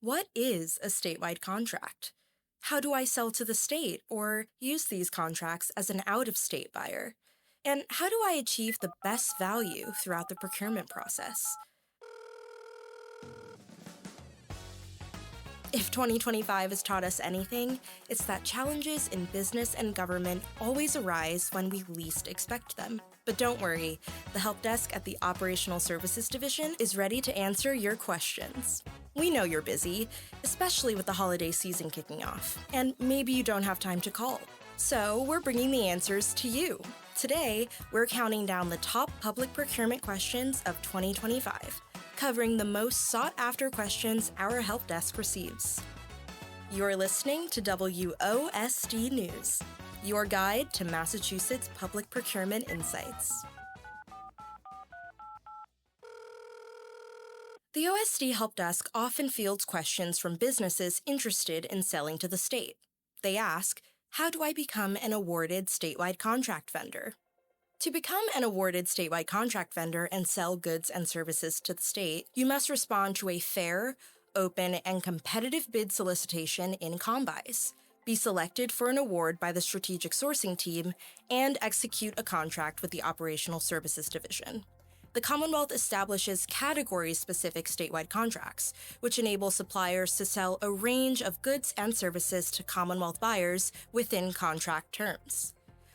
What is a statewide contract? How do I sell to the state or use these contracts as an out-of-state buyer? And how do I achieve the best value throughout the procurement process? If 2025 has taught us anything, it's that challenges in business and government always arise when we least expect them. But don't worry, the help desk at the Operational Services Division is ready to answer your questions. We know you're busy, especially with the holiday season kicking off, and maybe you don't have time to call. So we're bringing the answers to you. Today, we're counting down the top public procurement questions of 2025. Covering the most sought-after questions our help desk receives. You're listening to WOSD News, your guide to Massachusetts Public Procurement Insights. The OSD Help Desk often fields questions from businesses interested in selling to the state. They ask, how do I become an awarded statewide contract vendor? To become an awarded statewide contract vendor and sell goods and services to the state, you must respond to a fair, open, and competitive bid solicitation in combis, be selected for an award by the Strategic Sourcing Team, and execute a contract with the Operational Services Division. The Commonwealth establishes category-specific statewide contracts, which enable suppliers to sell a range of goods and services to Commonwealth buyers within contract terms.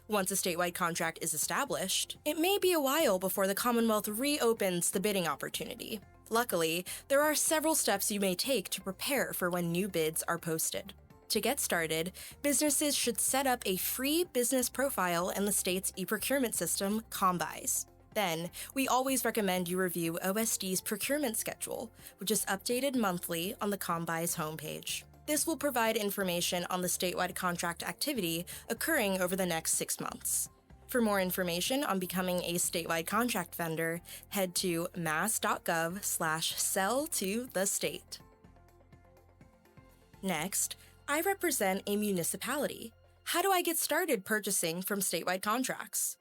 Once a statewide contract is established, it may be a while before the Commonwealth reopens the bidding opportunity. Luckily, there are several steps you may take to prepare for when new bids are posted. To get started, businesses should set up a free business profile in the state's e-procurement system, Combis. Then, we always recommend you review OSD's procurement schedule, which is updated monthly on the Combis homepage. This will provide information on the statewide contract activity occurring over the next 6 months. For more information on becoming a statewide contract vendor, head to mass.gov/sell-to-the-state. Next, I represent a municipality. How do I get started purchasing from statewide contracts?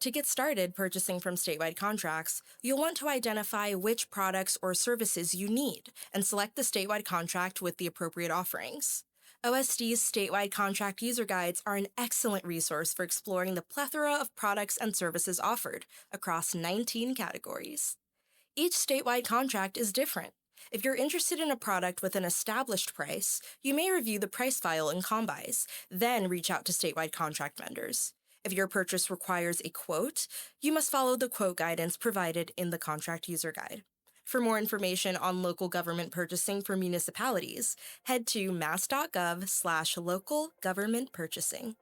To get started purchasing from statewide contracts, you'll want to identify which products or services you need and select the statewide contract with the appropriate offerings. OSD's statewide contract user guides are an excellent resource for exploring the plethora of products and services offered across 19 categories. Each statewide contract is different. If you're interested in a product with an established price, you may review the price file in Combis, then reach out to statewide contract vendors. If your purchase requires a quote, you must follow the quote guidance provided in the Contract User Guide. For more information on local government purchasing for municipalities, head to mass.gov/local government purchasing.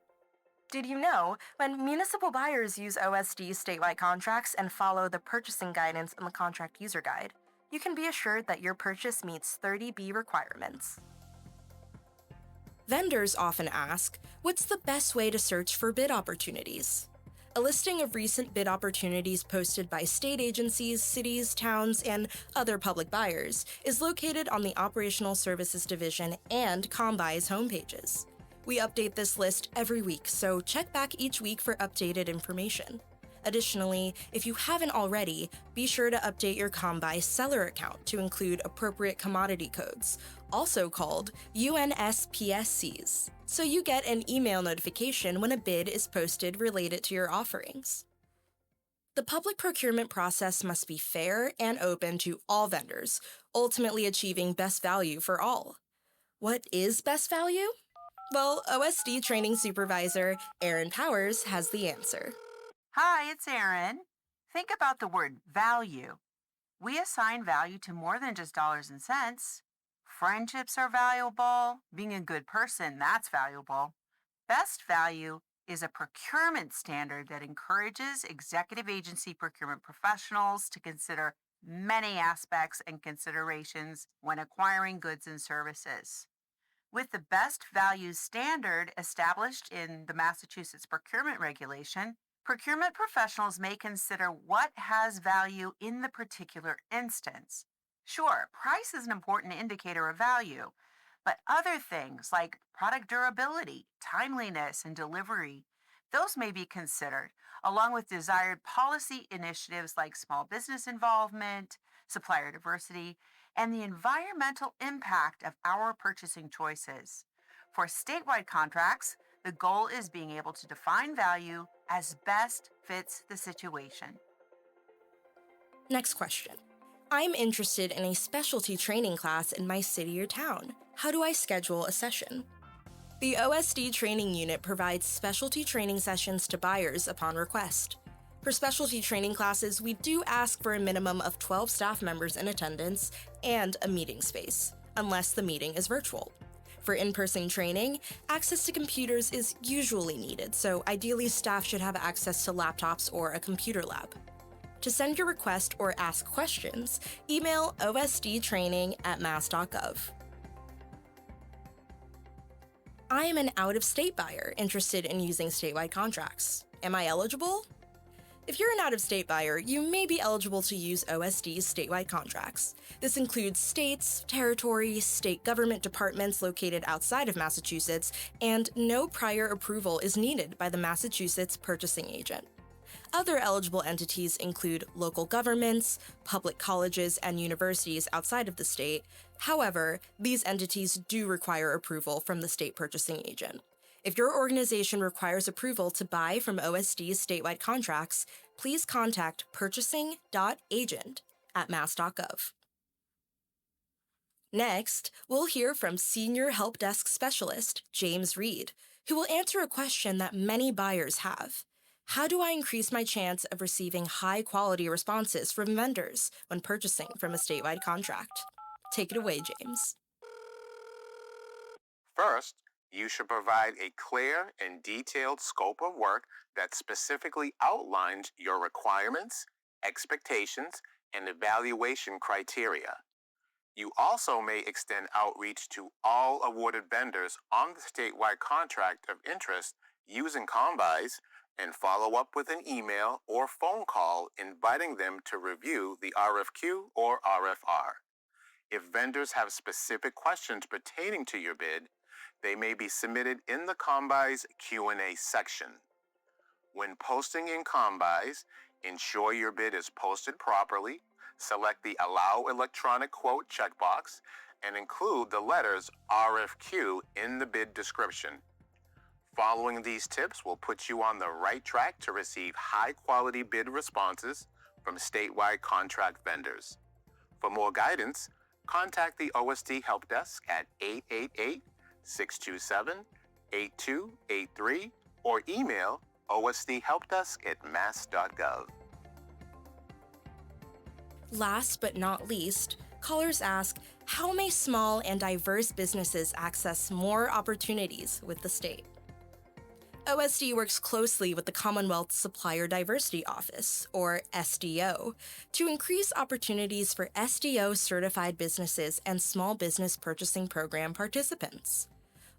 Did you know, when municipal buyers use OSD statewide contracts and follow the purchasing guidance in the Contract User Guide, you can be assured that your purchase meets 30B requirements. Vendors often ask, what's the best way to search for bid opportunities? A listing of recent bid opportunities posted by state agencies, cities, towns, and other public buyers is located on the Operational Services Division and Combis homepages. We update this list every week, so check back each week for updated information. Additionally, if you haven't already, be sure to update your Combis seller account to include appropriate commodity codes, also called UNSPSCs, so you get an email notification when a bid is posted related to your offerings. The public procurement process must be fair and open to all vendors, ultimately achieving best value for all. What is best value? Well, OSD Training Supervisor Erin Powers has the answer. Hi, it's Erin. Think about the word value. We assign value to more than just dollars and cents. Friendships are valuable. Being a good person, that's valuable. Best value is a procurement standard that encourages executive agency procurement professionals to consider many aspects and considerations when acquiring goods and services. With the best value standard established in the Massachusetts Procurement Regulation, procurement professionals may consider what has value in the particular instance. Sure, price is an important indicator of value, but other things like product durability, timeliness, and delivery, those may be considered, along with desired policy initiatives like small business involvement, supplier diversity, and the environmental impact of our purchasing choices. For statewide contracts, the goal is being able to define value as best fits the situation. Next question. I'm interested in a specialty training class in my city or town. How do I schedule a session? The OSD training unit provides specialty training sessions to buyers upon request. For specialty training classes, we do ask for a minimum of 12 staff members in attendance and a meeting space, unless the meeting is virtual. For in-person training, access to computers is usually needed, so ideally staff should have access to laptops or a computer lab. To send your request or ask questions, email osdtraining@mass.gov. I am an out-of-state buyer interested in using statewide contracts. Am I eligible? If you're an out-of-state buyer, you may be eligible to use OSD's statewide contracts. This includes states, territories, state government departments located outside of Massachusetts, and no prior approval is needed by the Massachusetts purchasing agent. Other eligible entities include local governments, public colleges, and universities outside of the state. However, these entities do require approval from the state purchasing agent. If your organization requires approval to buy from OSD's statewide contracts, please contact purchasing.agent@mass.gov. Next, we'll hear from Senior Help Desk Specialist James Reed, who will answer a question that many buyers have. How do I increase my chance of receiving high-quality responses from vendors when purchasing from a statewide contract? Take it away, James. First, you should provide a clear and detailed scope of work that specifically outlines your requirements, expectations, and evaluation criteria. You also may extend outreach to all awarded vendors on the statewide contract of interest using combis and follow up with an email or phone call inviting them to review the RFQ or RFR. If vendors have specific questions pertaining to your bid, they may be submitted in the combis Q&A section. When posting in combis, ensure your bid is posted properly, select the Allow Electronic Quote checkbox, and include the letters RFQ in the bid description. Following these tips will put you on the right track to receive high-quality bid responses from statewide contract vendors. For more guidance, contact the OSD Help Desk at 888-627-8283 or email osdhelpdesk@mass.gov. Last but not least, callers ask, how may small and diverse businesses access more opportunities with the state? OSD works closely with the Commonwealth Supplier Diversity Office, or SDO, to increase opportunities for SDO-certified businesses and small business purchasing program participants.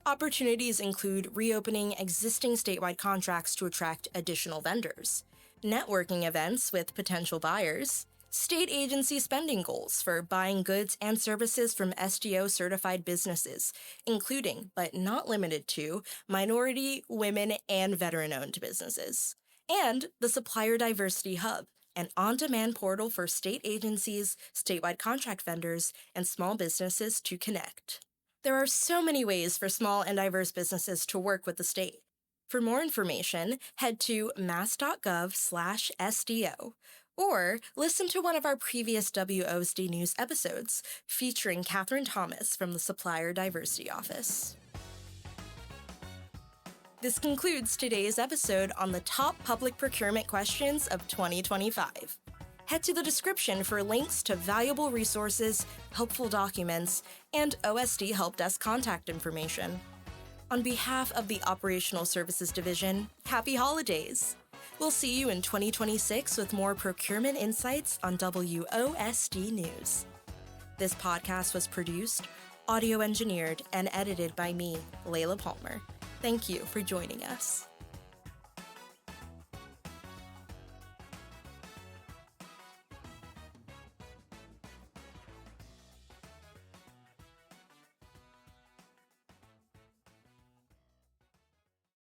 Opportunities include reopening existing statewide contracts to attract additional vendors, networking events with potential buyers, state agency spending goals for buying goods and services from SDO-certified businesses, including, but not limited to, minority, women, and veteran-owned businesses, and the Supplier Diversity Hub, an on-demand portal for state agencies, statewide contract vendors, and small businesses to connect. There are so many ways for small and diverse businesses to work with the state. For more information, head to mass.gov/SDO, or listen to one of our previous WOSD News episodes featuring Catherine Thomas from the Supplier Diversity Office. This concludes today's episode on the top public procurement questions of 2025. Head to the description for links to valuable resources, helpful documents, and OSD Help Desk contact information. On behalf of the Operational Services Division, happy holidays! We'll see you in 2026 with more Procurement Insights on WOSD News. This podcast was produced, audio engineered, and edited by me, Layla Palmer. Thank you for joining us.